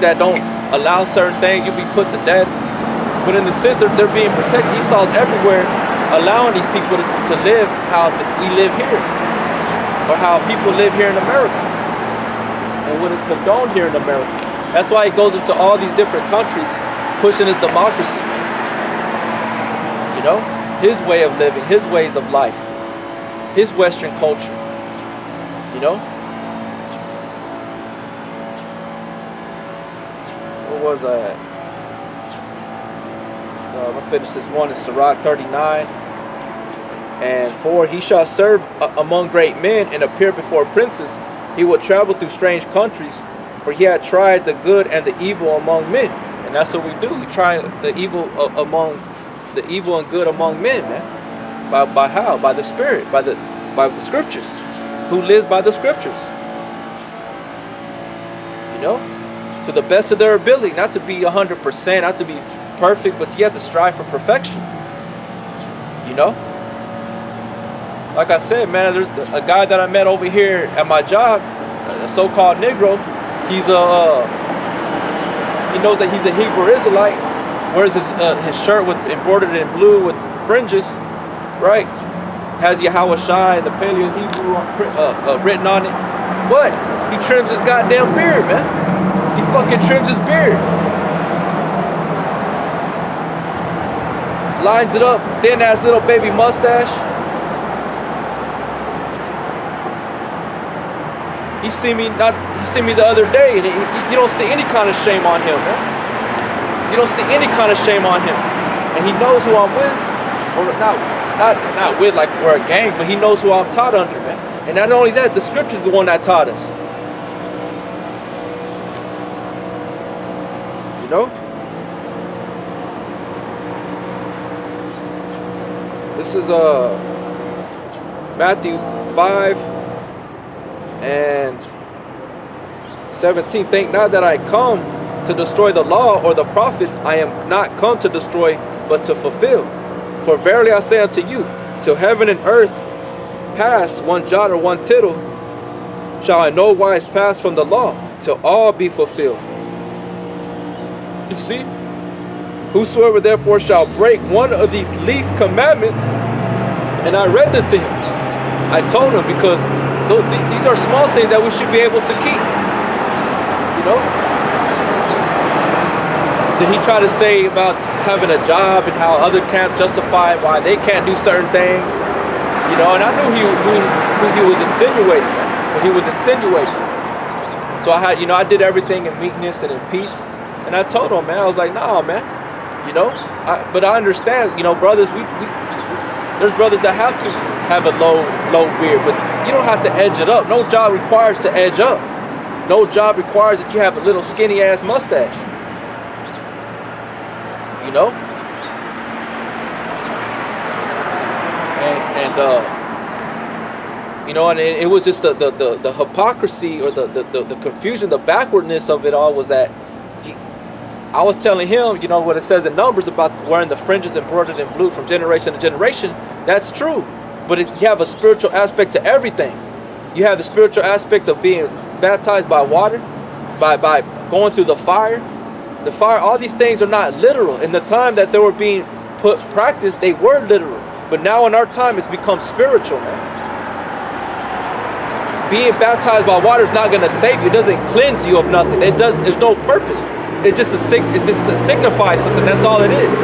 that don't allow certain things, you'll be put to death. But in the sense that they're being protected, Esau's everywhere, allowing these people to live how we live here, or how people live here in America, and what is condoned here in America. That's why he goes into all these different countries, pushing his democracy. You know, his way of living, his ways of life, his Western culture. You know. Where was I at? I'm going to finish this one in Sirach 39 and 4. He shall serve among great men and appear before princes. He will travel through strange countries, for he had tried the good and the evil among men. And that's what we do. We try the evil and good among men, man. By how? By the Spirit, by the Scriptures. Who lives by the Scriptures? You know, to the best of their ability, not to be 100%, not to be perfect, but you have to strive for perfection. You know, like I said, man, there's a guy that I met over here at my job, a so-called Negro. He knows that he's a Hebrew Israelite. Wears his shirt embroidered in blue with fringes, right? Has Yahweh Shai and the Paleo Hebrew written on it. But he trims his goddamn beard, man. He fucking trims his beard. Lines it up, thin ass little baby mustache. He see me the other day, and you don't see any kind of shame on him, man. You don't see any kind of shame on him, and he knows who I'm with, or not with like we're a gang, but he knows who I'm taught under, man. And not only that, the Scriptures is the one that taught us. You know. This is Matthew 5 and 17. Think not that I come to destroy the law or the prophets. I am not come to destroy, but to fulfill. For verily I say unto you, till heaven and earth pass, one jot or one tittle shall in no wise pass from the law, till all be fulfilled. You see? Whosoever therefore shall break one of these least commandments, and I read this to him. I told him because these are small things that we should be able to keep. You know? Did he try to say about having a job and how other can't justify why they can't do certain things? You know, and I knew who he was insinuating, what he was insinuating. So I did everything in meekness and in peace. And I told him, man, I was like, nah, man. You know, but I understand, you know, brothers, there's brothers that have to have a low beard, but you don't have to edge it up. No job requires to edge up. No job requires that you have a little skinny ass mustache. You know? And you know, and it was just the hypocrisy or the confusion, the backwardness of it all was that I was telling him, you know, what it says in Numbers about wearing the fringes embroidered in blue from generation to generation. That's true. But you have a spiritual aspect to everything. You have the spiritual aspect of being baptized by water, by going through the fire. The fire, all these things are not literal. In the time that they were being practiced, they were literal. But now in our time, it's become spiritual, man. Being baptized by water is not going to save you. It doesn't cleanse you of nothing. There's no purpose. It just signifies something. That's all it is.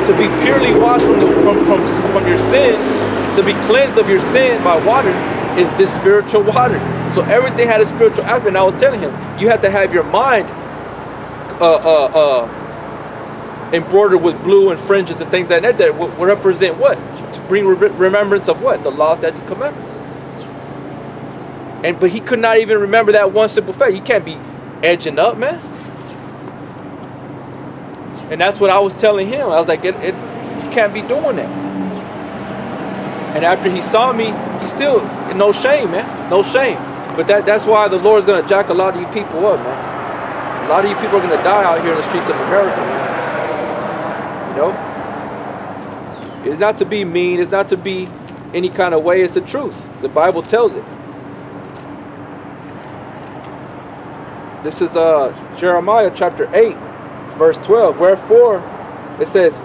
To be purely washed from your sin, to be cleansed of your sin by water, is this spiritual water. So everything had a spiritual aspect. And I was telling him, you have to have your mind embroidered with blue and fringes and things like that. That will represent what? To bring remembrance of what? The law, statutes, and commandments. But he could not even remember that one simple fact. You can't be edging up, man. And that's what I was telling him. I was like, you can't be doing that. And after he saw me, he still, no shame, man. No shame. But that's why the Lord's going to jack a lot of you people up, man. A lot of you people are going to die out here in the streets of America, man. You know? It's not to be mean. It's not to be any kind of way. It's the truth. The Bible tells it. This is Jeremiah chapter 8, verse 12. Wherefore, it says,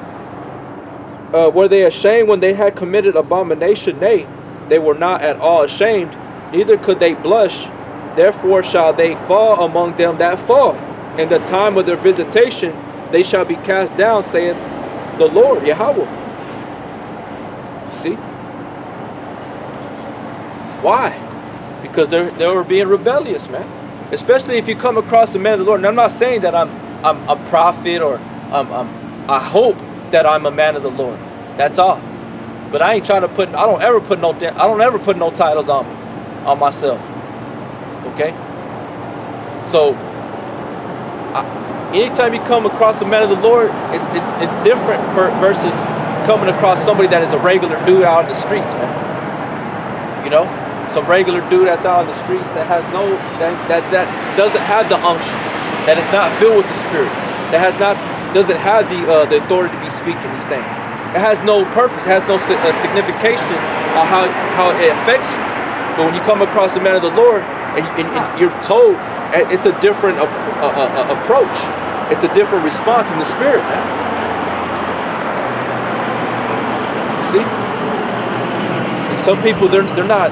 were they ashamed when they had committed abomination? Nay, they were not at all ashamed, neither could they blush. Therefore shall they fall among them that fall. In the time of their visitation, they shall be cast down, saith the Lord, Yahweh. See? Why? Because they were being rebellious, man. Especially if you come across a man of the Lord. And I'm not saying that I'm a prophet or I hope that I'm a man of the Lord. That's all. But I ain't trying to put. I don't ever put no titles on myself. Okay. So, anytime you come across a man of the Lord, it's different versus coming across somebody that is a regular dude out in the streets, man. You know, some regular dude that's out in the streets that has that doesn't have the unction, that is not filled with the Spirit, that doesn't have the authority to be speaking these things. It has no purpose, it has no signification on how it affects you. But when you come across a man of the Lord and you're told, it's a different approach. It's a different response in the Spirit, man. See? And some people they're not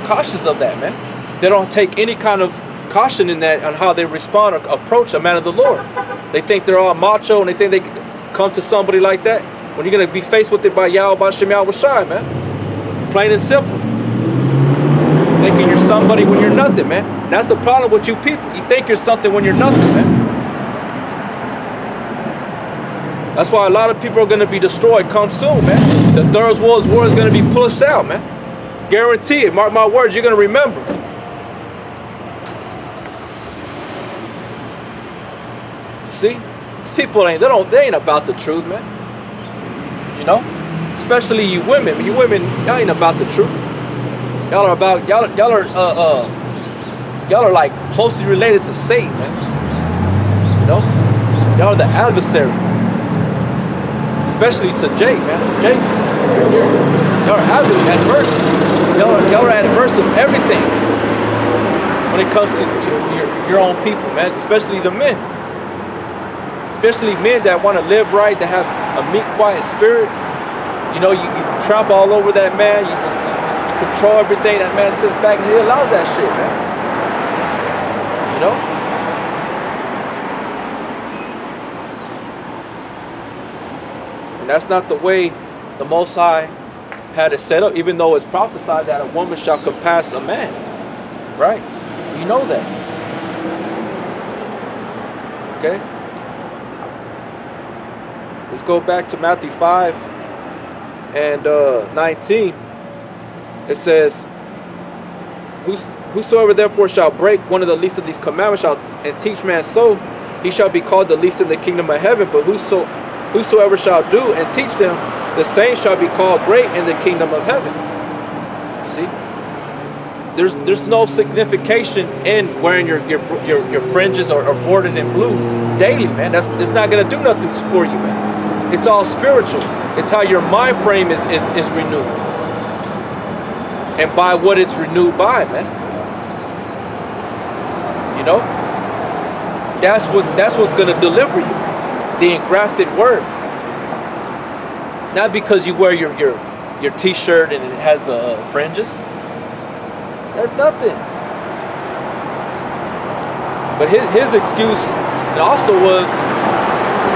cautious of that, man. They don't take any kind of caution in that on how they respond or approach a man of the Lord. They think they're all macho and they think they can come to somebody like that when you're gonna be faced with it by Yahweh Shem Yahweh Shai, man. Plain and simple. Thinking you're somebody when you're nothing, man. And that's the problem with you people. You think you're something when you're nothing, man. That's why a lot of people are going to be destroyed come soon, man. The Third World War is going to be pushed out, man. Guarantee it. Mark my words, you're going to remember. See? These people they ain't about the truth, man. You know? Especially you women. You women, y'all ain't about the truth. Y'all are like closely related to Satan, man. You know? Y'all are the adversary. Especially to Jake, man. To Jake. Y'all are adverse. Y'all are adverse of everything when it comes to your own people, man. Especially the men. Especially men that want to live right, that have a meek, quiet spirit. You know, you trample all over that man. You control everything. That man sits back and he allows that shit, man. You know? And that's not the way the Most High had it set up, even though it's prophesied that a woman shall compass a man. Right? You know that. Okay? Let's go back to Matthew 5 and 19. It says, whosoever therefore shall break one of the least of these commandments and teach man so, he shall be called the least in the kingdom of heaven. But whosoever shall do and teach them, the same shall be called great in the kingdom of heaven. See? There's no signification in wearing your fringes or bordered in blue daily, man. It's not gonna do nothing for you, man. It's all spiritual. It's how your mind frame is renewed. And by what it's renewed by, man. You know? That's what's gonna deliver you. The engrafted word. Not because you wear your t-shirt and it has the fringes. That's nothing. But his excuse also was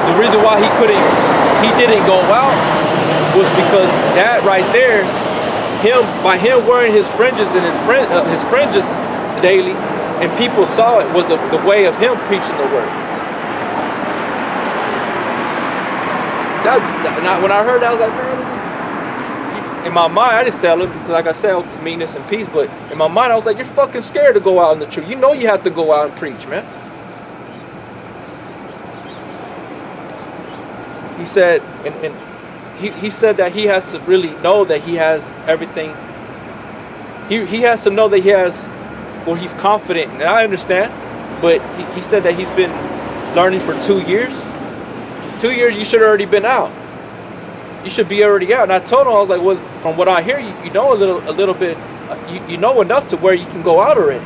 the reason why he didn't go out was because that right there, by him wearing his fringes and his fringes daily, and people saw it, was the way of him preaching the word. When I heard that, I was like, man, in my mind, I didn't say it because, like I said, meekness and peace, but in my mind, I was like, you're fucking scared to go out in the truth. You know you have to go out and preach, man. He said, and he said that he has to really know that he has everything. He has to know that he has, well, he's confident, and I understand, but he said that he's been learning for 2 years. 2 years, you should have already been out. You should be already out. And I told him, I was like, well, from what I hear, you know a little bit, you know enough to where you can go out already.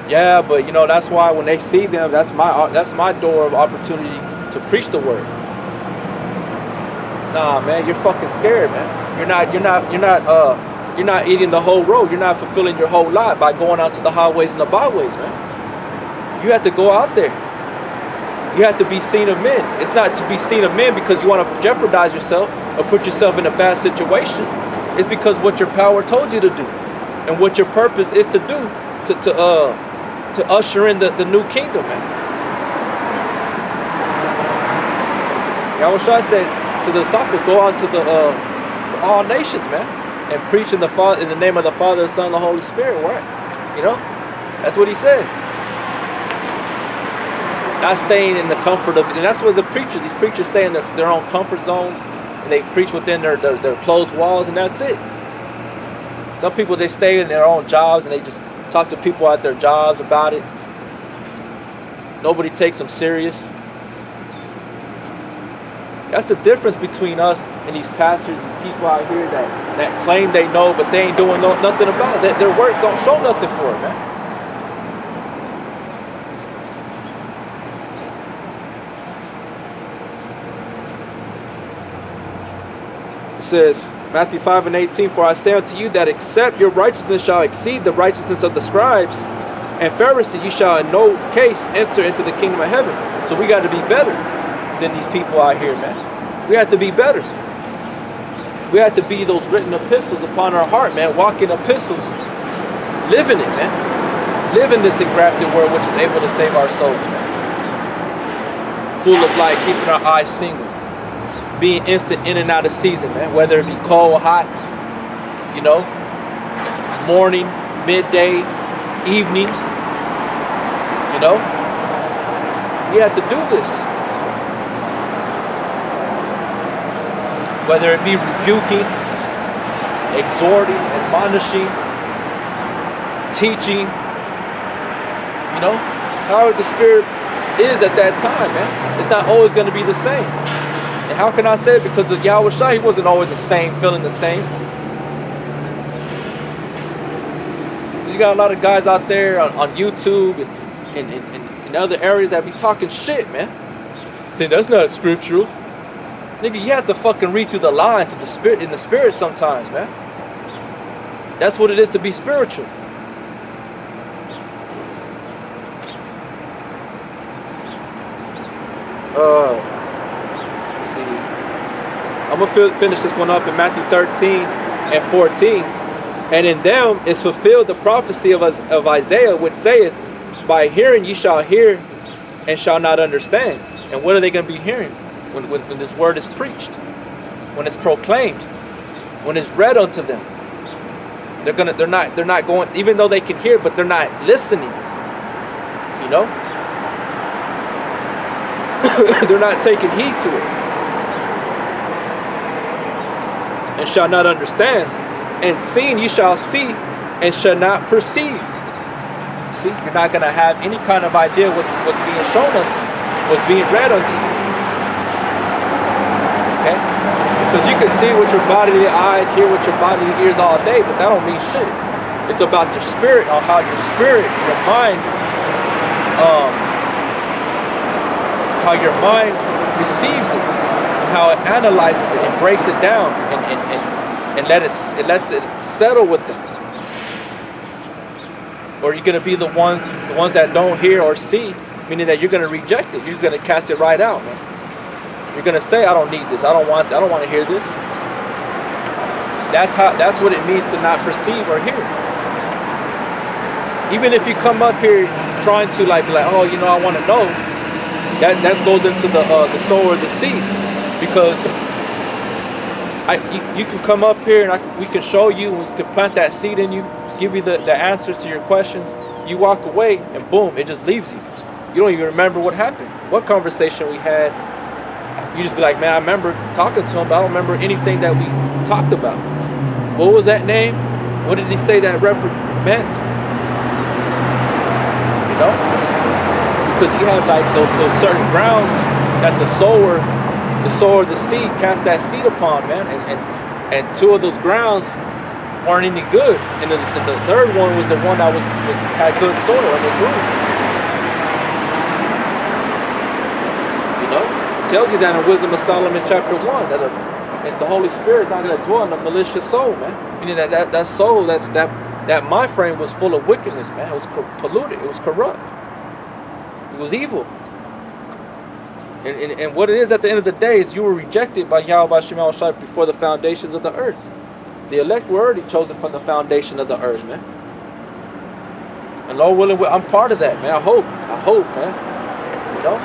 Yeah, but you know that's why when they see them, that's my door of opportunity to preach the word. Nah, man, you're fucking scared, man. You're not eating the whole road. You're not fulfilling your whole lot by going out to the highways and the byways, man. You have to go out there. You have to be seen of men. It's not to be seen of men because you want to jeopardize yourself or put yourself in a bad situation. It's because what your power told you to do, and what your purpose is to do to usher in the new kingdom, man. Yahushua said to the disciples, go out to all nations, man, and preach in the name of the Father, the Son, and the Holy Spirit. Right? You know, that's what he said. Not staying in the comfort of, and that's where these preachers stay in their own comfort zones, and they preach within their closed walls, and that's it. Some people, they stay in their own jobs and they just talk to people at their jobs about it. Nobody takes them serious. That's the difference between us and these pastors, these people out here that claim they know, but they ain't doing nothing about it. Their works don't show nothing for it, man. It says, Matthew 5:18, for I say unto you that except your righteousness shall exceed the righteousness of the scribes and Pharisees, you shall in no case enter into the kingdom of heaven. So we got to be better than these people out here, man. We have to be better. We have to be those written epistles upon our heart, man. Walking epistles, living it, man. Living this engrafted word which is able to save our souls, man. Full of light, keeping our eyes single. Being instant in and out of season, man. Whether it be cold, hot, you know, morning, midday, evening, you know. We have to do this. Whether it be rebuking, exhorting, admonishing, teaching, you know, however the Spirit is at that time, man. It's not always going to be the same. And how can I say it? Because the Yahushua, he wasn't always the same, feeling the same. You got a lot of guys out there on YouTube and other areas that be talking shit, man. Saying that's not scriptural. Nigga, you have to fucking read through the lines of the spirit in the spirit sometimes, man. That's what it is to be spiritual. Let's see. I'm gonna finish this one up in Matthew 13 and 14. And in them is fulfilled the prophecy of Isaiah, which saith, by hearing ye shall hear and shall not understand. And what are they going to be hearing? When this word is preached, when it's proclaimed, when it's read unto them. They're not going, even though they can hear, but they're not listening. You know? They're not taking heed to it. And shall not understand. And seeing you shall see and shall not perceive. See, you're not going to have any kind of idea what's being shown unto you, what's being read unto you. Okay? Because you can see with your bodily eyes, hear with your bodily ears all day, but that don't mean shit. It's about your spirit, on how your spirit, your mind, how your mind receives it, and how it analyzes it and breaks it down and lets it settle with them. Or you're gonna be the ones that don't hear or see, meaning that you're gonna reject it. You're just gonna cast it right out, man. You're gonna say, I don't need this. I don't want to hear this. That's what it means to not perceive or hear. Even if you come up here trying to like, oh, you know, I want to know. That goes into the sower of the seed, because you can come up here and we can show you, we can plant that seed in you, give you the answers to your questions. You walk away and boom, it just leaves you. You don't even remember what happened, what conversation we had. You just be like, man, I remember talking to him, but I don't remember anything that we talked about. What was that name? What did he say that meant? You know? Because you have like those certain grounds that the sower of the seed cast that seed upon, man. And two of those grounds, weren't any good, and the third one was the one that had good soil and it grew. You know, it tells you that in Wisdom of Solomon chapter 1 that the Holy Spirit is not going to dwell in a malicious soul, man. Meaning that soul, that mind frame was full of wickedness, man. It was polluted. It was corrupt. It was evil. And what it is at the end of the day is you were rejected by Yahweh Shema Shai before the foundations of the earth. The elect were already chosen from the foundation of the earth, man. And Lord willing, I'm part of that, man. I hope, man. You know,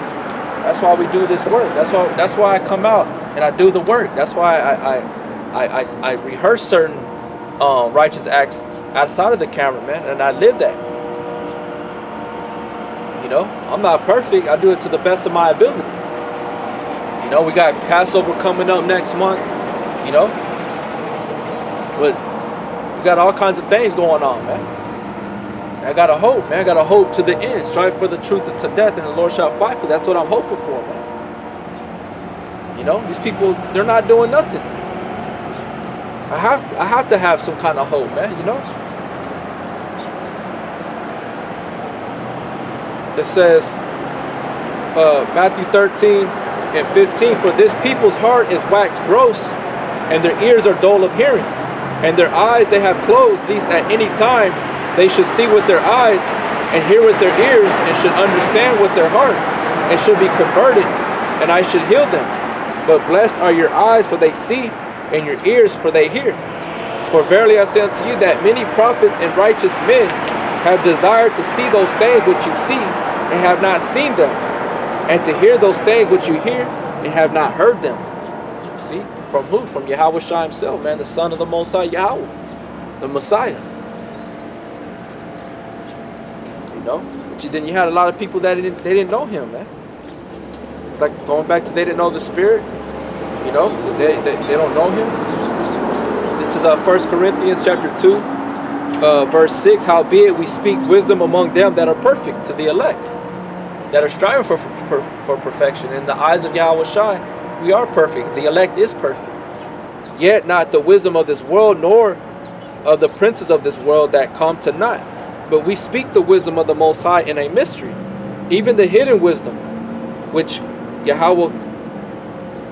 that's why we do this work. That's why I come out and I do the work. That's why I rehearse certain righteous acts outside of the camera, man, and I live that. You know, I'm not perfect. I do it to the best of my ability. You know, we got Passover coming up next month. You know, but we got all kinds of things going on, man. I got a hope, man. I got a hope to the end. Strive for the truth to death, and the Lord shall fight for. That's what I'm hoping for, man. You know, these people, they're not doing nothing. I have to have some kind of hope, man. You know. It says, Matthew 13:15, for this people's heart is waxed gross, and their ears are dull of hearing, and their eyes they have closed, lest at any time they should see with their eyes, and hear with their ears, and should understand with their heart, and should be converted, and I should heal them. But blessed are your eyes, for they see, and your ears, for they hear. For verily I say unto you that many prophets and righteous men have desired to see those things which you see, and have not seen them, and to hear those things which you hear, and have not heard them. See? From who? From Yahweh Shai himself, man, the Son of the Most High Yahweh, the Messiah. You know? But then you had a lot of people that they didn't know him, man. It's like going back to they didn't know the Spirit. You know? They don't know him. This is 1 Corinthians chapter 2, verse 6. Howbeit we speak wisdom among them that are perfect, to the elect, that are striving for perfection. In the eyes of Yahweh Shai, we are perfect. The elect is perfect. Yet not the wisdom of this world, nor of the princes of this world that come to naught. But we speak the wisdom of the Most High in a mystery, even the hidden wisdom, which Yahweh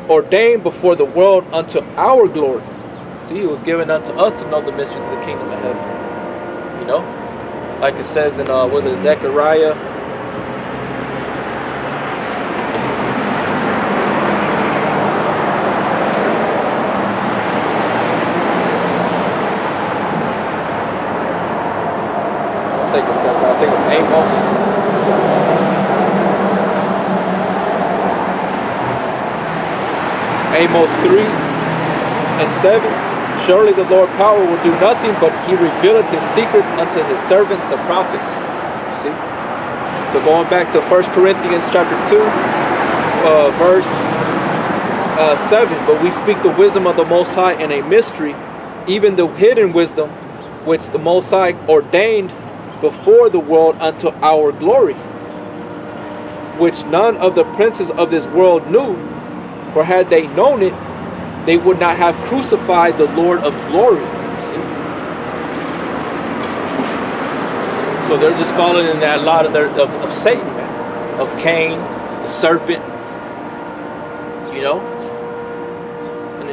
ordained before the world unto our glory. See, it was given unto us to know the mysteries of the kingdom of heaven. You know? Like it says in, Zechariah? I think of Amos. It's Amos 3:7. Surely the Lord power will do nothing, but he revealeth his secrets unto his servants, the prophets. See? So going back to 1 Corinthians chapter 2, verse 7. But we speak the wisdom of the Most High in a mystery, even the hidden wisdom, which the Most High ordained before the world unto our glory, which none of the princes of this world knew, for had they known it, they would not have crucified the Lord of glory. See? So they're just following in that lot of Satan, man, of Cain, the serpent. You know, and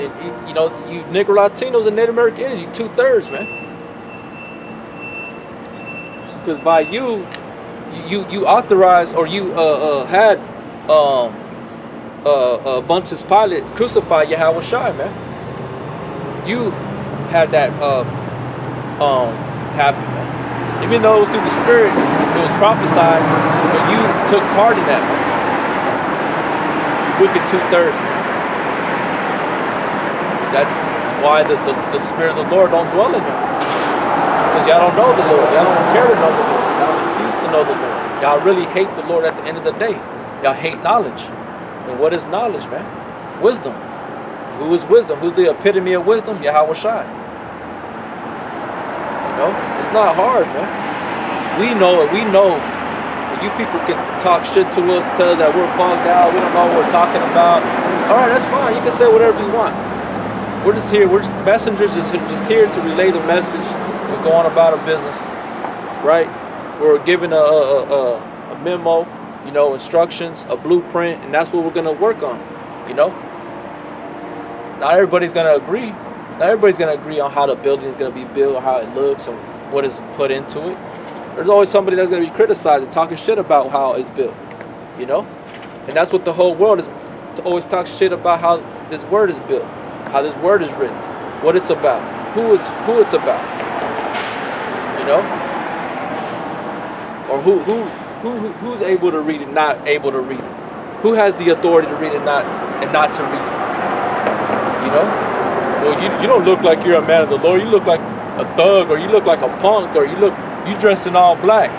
you know, you Negro Latinos and Native Americans, you 2/3, man. Because by you authorized, or you had Pontius Pilate crucify Yahweh Shai, man. You had that happen, man. Even though it was through the Spirit, it was prophesied, but you took part in that, man. You wicked 2/3, man. That's why the Spirit of the Lord don't dwell in you. Because y'all don't know the Lord. Y'all don't care to know the Lord. Y'all refuse to know the Lord. Y'all really hate the Lord at the end of the day. Y'all hate knowledge. And what is knowledge, man? Wisdom. Who is wisdom? Who's the epitome of wisdom? Yahweh Shai. You know? It's not hard, man. We know it. We know. You people can talk shit to us, tell us that we're bugged out, we don't know what we're talking about. Alright, that's fine. You can say whatever you want. We're just here. We're just messengers, just here to relay the message and go on about our business, right? We're given a memo, you know, instructions, a blueprint, and that's what we're gonna work on, you know. Not everybody's gonna agree. Not everybody's gonna agree on how the building is gonna be built, or how it looks, and what is put into it. There's always somebody that's gonna be criticizing, talking shit about how it's built, you know. And that's what the whole world is, to always talk shit about how this word is built, how this word is written, what it's about, who it's about, you know, or who's able to read it, not able to read it, who has the authority to read it, not to read it, you know. Well, you don't look like you're a man of the Lord. You look like a thug, or you look like a punk, or you dressed in all black.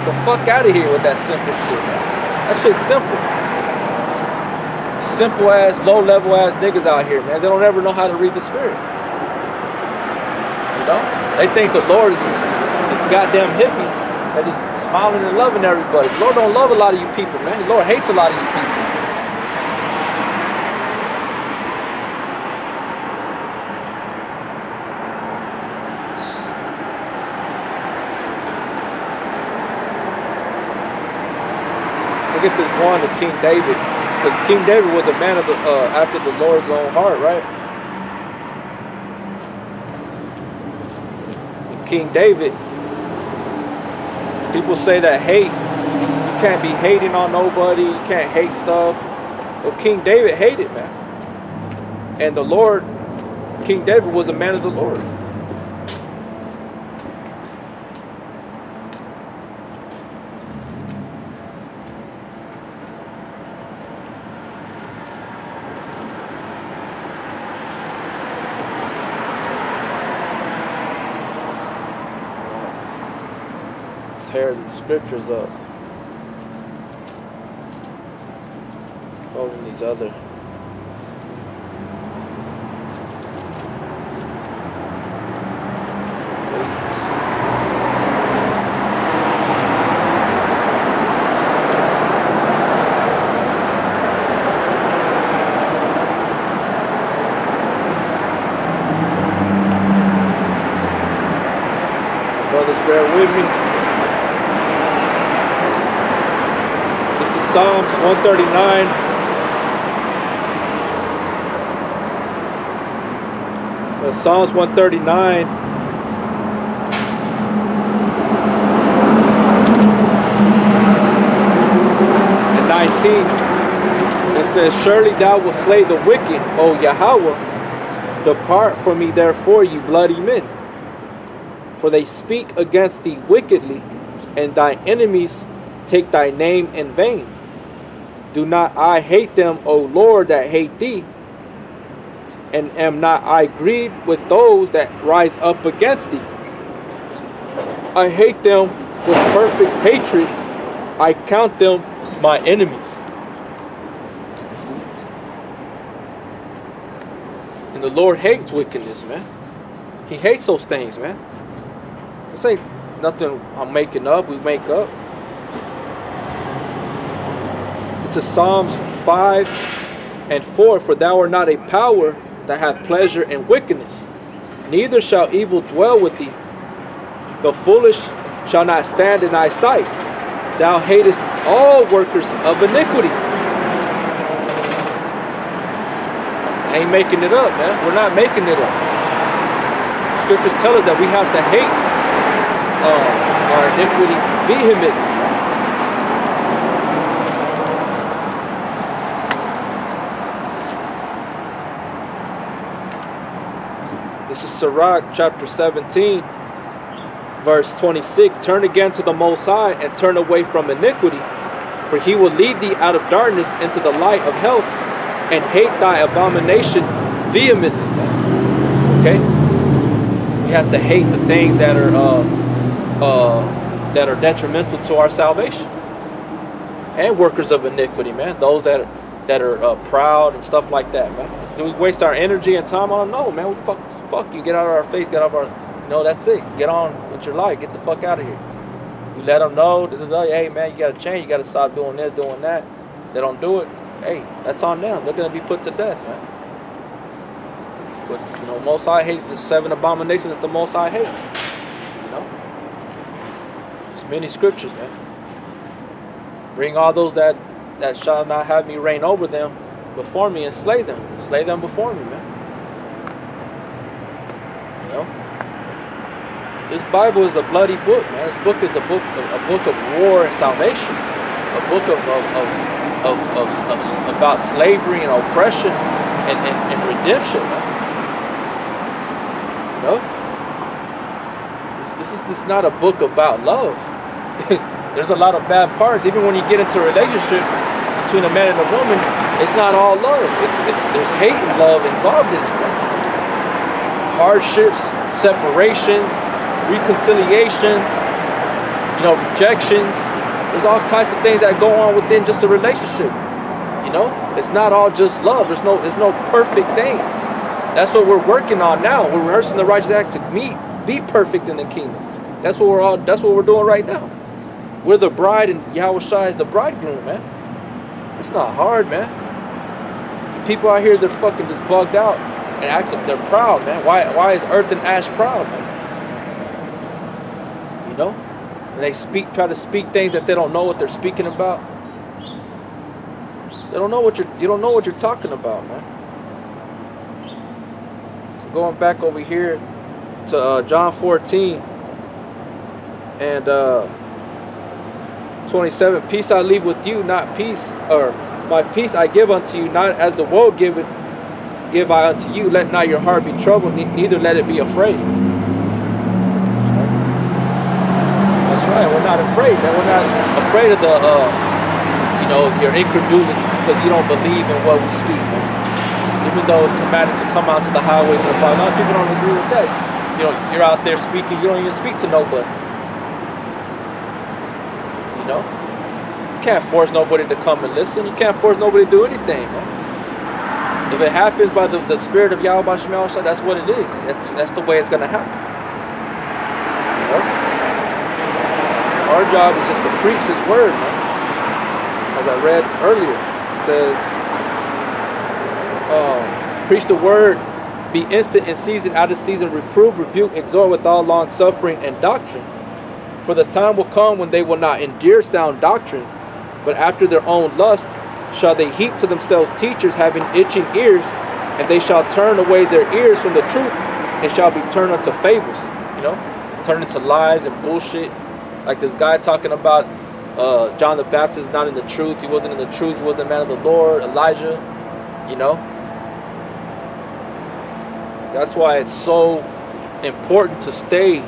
The fuck out of here with that simple shit, man. That shit's simple. Simple ass, low level ass niggas out here, man. They don't ever know how to read the spirit. You know? They think the Lord is this goddamn hippie that is smiling and loving everybody. The Lord don't love a lot of you people, man. The Lord hates a lot of you people. Look at this one of King David, because King David was a man of after the Lord's own heart, right? And King David, people say that hate, you can't be hating on nobody, you can't hate stuff. Well, King David hated, man. And the Lord, King David was a man of the Lord. Tear the scriptures up. Holding these other. Brothers, bear with me. Psalms 139. Psalms 139. And 19. It says, surely thou wilt slay the wicked, O Yahweh. Depart from me therefore, you bloody men. For they speak against thee wickedly, and thy enemies take thy name in vain. Do not I hate them, O Lord, that hate thee? And am not I grieved with those that rise up against thee? I hate them with perfect hatred. I count them my enemies. And the Lord hates wickedness, man. He hates those things, man. This ain't nothing I'm making up, we make up. It's a Psalms 5 and 4. For thou art not a power that hath pleasure in wickedness, neither shall evil dwell with thee. The foolish shall not stand in thy sight. Thou hatest all workers of iniquity. I ain't making it up, man. We're not making it up. Scriptures tell us that we have to hate our iniquity vehemently. This is Sirach chapter 17, verse 26. Turn again to the Most High and turn away from iniquity, for he will lead thee out of darkness into the light of health, and hate thy abomination vehemently. Okay? We have to hate the things that are detrimental to our salvation, and workers of iniquity, man. Those that are proud and stuff like that, man. Do we waste our energy and time on them? No, man. We fuck you. Get out of our face. Get out of our. No, that's it. Get on with your life. Get the fuck out of here. You let them know. Hey, man, you gotta change. You gotta stop doing this, doing that. They don't do it. Hey, that's on them. They're gonna be put to death, man. But, you know, Most High hates the 7 abominations that the Most High hates. You know? There's many scriptures, man. Bring all those that shall not have me reign over them before me and slay them. Slay them before me, man. You know? This Bible is a bloody book, man. This book is a book of war and salvation. A book of about slavery and oppression and redemption, man. You know? This is not a book about love. There's a lot of bad parts. Even when you get into a relationship between a man and a woman, it's not all love. There's hate and love involved in it, man. Hardships, separations, reconciliations, you know, rejections. There's all types of things that go on within just a relationship. You know, it's not all just love. There's no perfect thing. That's what we're working on now. We're rehearsing the righteous act to be perfect in the kingdom. That's what we're doing right now. We're the bride and Yahushua is the bridegroom, man. It's not hard, man. People out here, they're fucking just bugged out and act like they're proud, man. Why is Earth and Ash proud, man? You know? And they try to speak things that they don't know what they're speaking about. You don't know what you're talking about, man. So going back over here to John 14 and 27. Peace I leave with you, not peace, or my peace I give unto you, not as the world giveth, give I unto you. Let not your heart be troubled, neither let it be afraid. That's right. We're not afraid, man. We're not afraid of the, you know, your incredulity because you don't believe in what we speak, man. Even though it's commanded to come out to the highways and the byways. A lot of people don't agree with that. You know, you're out there speaking, you don't even speak to nobody. You know? You can't force nobody to come and listen. You can't force nobody to do anything, man. If it happens by the spirit of Yahweh Shema, that's what it is. That's the way it's going to happen. You know? Our job is just to preach His word, man. As I read earlier, it says, preach the word, be instant in season, out of season, reprove, rebuke, exhort with all long suffering and doctrine. For the time will come when they will not endure sound doctrine, but after their own lust shall they heap to themselves teachers having itching ears, and they shall turn away their ears from the truth and shall be turned unto fables. You know, turn into lies and bullshit. Like this guy talking about John the Baptist not in the truth. He wasn't in the truth. He wasn't a man of the Lord. Elijah, you know. That's why it's so important to stay,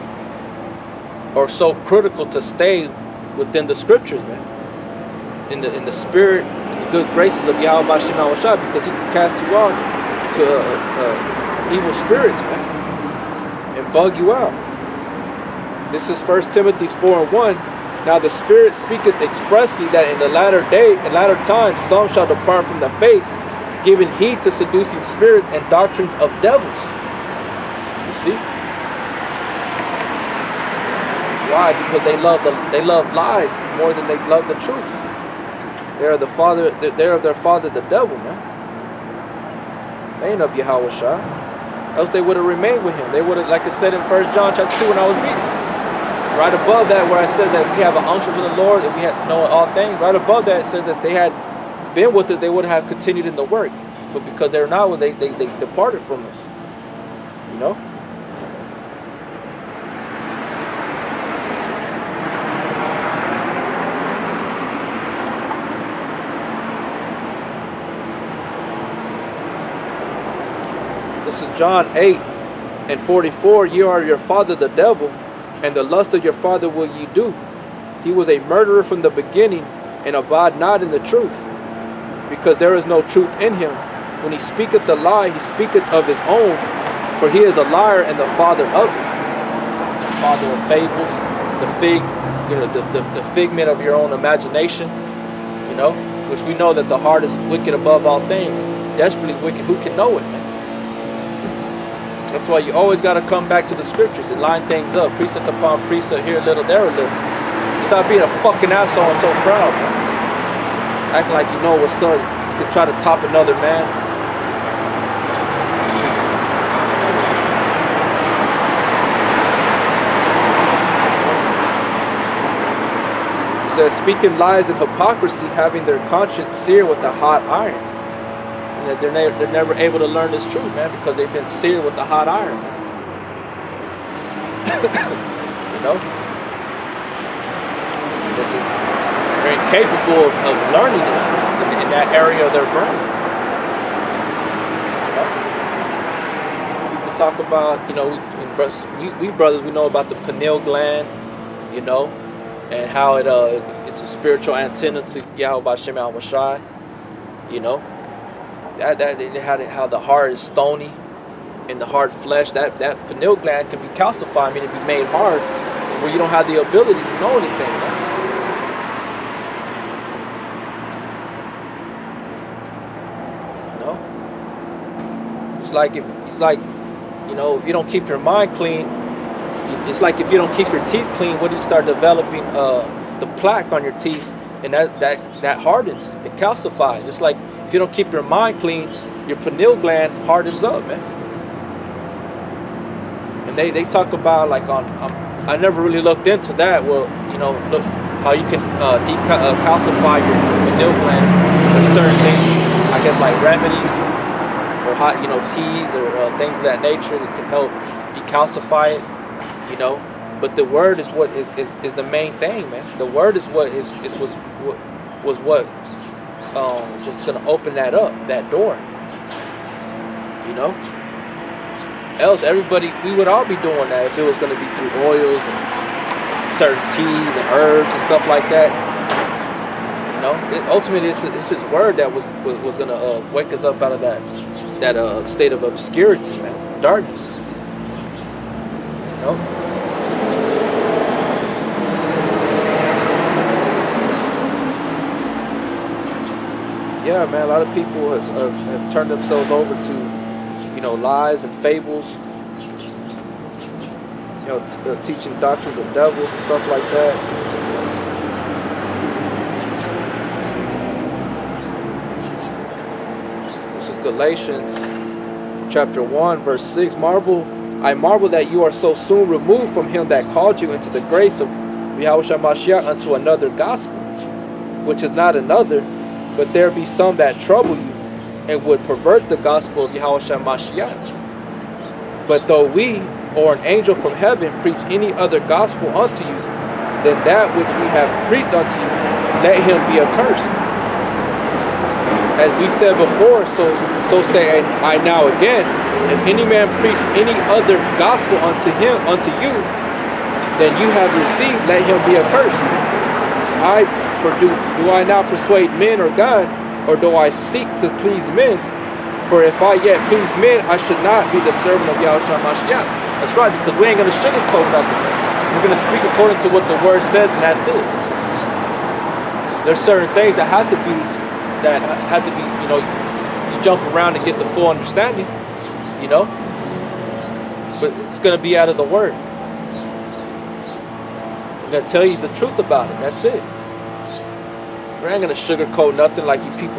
or so critical to stay within the scriptures, man. In the spirit, in the good graces of Yahweh Shema Shah, because He can cast you off to evil spirits, man, and bug you out. This is 1 Timothy 4:1. Now the Spirit speaketh expressly that in the latter times some shall depart from the faith, giving heed to seducing spirits and doctrines of devils. You see? Why? Because they love lies more than they love the truth. They're of their father the devil, man. They ain't of Yahweh Shah. Else they would have remained with Him. They would have, like it said in 1 John chapter 2 when I was reading. Right above that, where I said that we have an unction from the Lord and we had known all things, right above that it says that if they had been with us, they would have continued in the work. But because they're not, they departed from us. You know? This is John 8:44. You are your father the devil, and the lust of your father will ye do. He was a murderer from the beginning, and abide not in the truth, because there is no truth in him. When he speaketh the lie, he speaketh of his own, for he is a liar and the father of it. Father of fables, the figment of your own imagination, you know, which we know that the heart is wicked above all things, desperately wicked. Who can know it, man? That's why you always got to come back to the scriptures and line things up. Precept upon precept, here a little, there a little. Stop being a fucking asshole and so proud, man. Acting like you know what's up. You can try to top another man. says, speaking lies and hypocrisy, having their conscience seared with a hot iron. And that they're never able to learn this truth, man, because they've been seared with the hot iron, man. You know? They're incapable of learning it in that area of their brain. People talk about, you know, we brothers, we know about the pineal gland, you know, and how it's a spiritual antenna to Yahweh Hashem Al Washai, you know. How the heart is stony in the hard flesh. That pineal gland can be calcified, meaning be made hard, to where you don't have the ability to know anything. Man. You know, it's like you know, if you don't keep your mind clean, it's like if you don't keep your teeth clean, what do you start developing? The plaque on your teeth, and that hardens, it calcifies. It's like if you don't keep your mind clean, your pineal gland hardens up, man. And they talk about, like, I never really looked into that. Well, you know, look how you can calcify your pineal gland. There's certain things, I guess, like remedies or hot, you know, teas or things of that nature that can help decalcify it, you know. But the word is what is the main thing, man. The word is what was going to open that up, that door, you know. Else everybody, we would all be doing that if it was going to be through oils and certain teas and herbs and stuff like that, you know. Ultimately it's his word that was going to wake us up out of that state of obscurity, man, darkness, you know. Yeah, man, a lot of people have turned themselves over to, you know, lies and fables, you know, teaching doctrines of devils and stuff like that. This is Galatians chapter 1, verse 6. I marvel that you are so soon removed from him that called you into the grace of Yahushua Mashiach unto another gospel, which is not another, but there be some that trouble you and would pervert the gospel of Yahushua Mashiach. But though we or an angel from heaven preach any other gospel unto you than that which we have preached unto you, let him be accursed. As we said before, so say I now again, if any man preach any other gospel unto you, then you have received, let him be accursed. Do I now persuade men or God, or do I seek to please men? For if I yet please men, I should not be the servant of Yahushua Mashiach. That's right, because we ain't going to sugarcoat nothing. We're going to speak according to what the word says, and that's it. There's certain things that have to be, you know, you jump around to get the full understanding, you know. But it's going to be out of the word. I'm going to tell you the truth about it. That's it. We ain't going to sugarcoat nothing like you people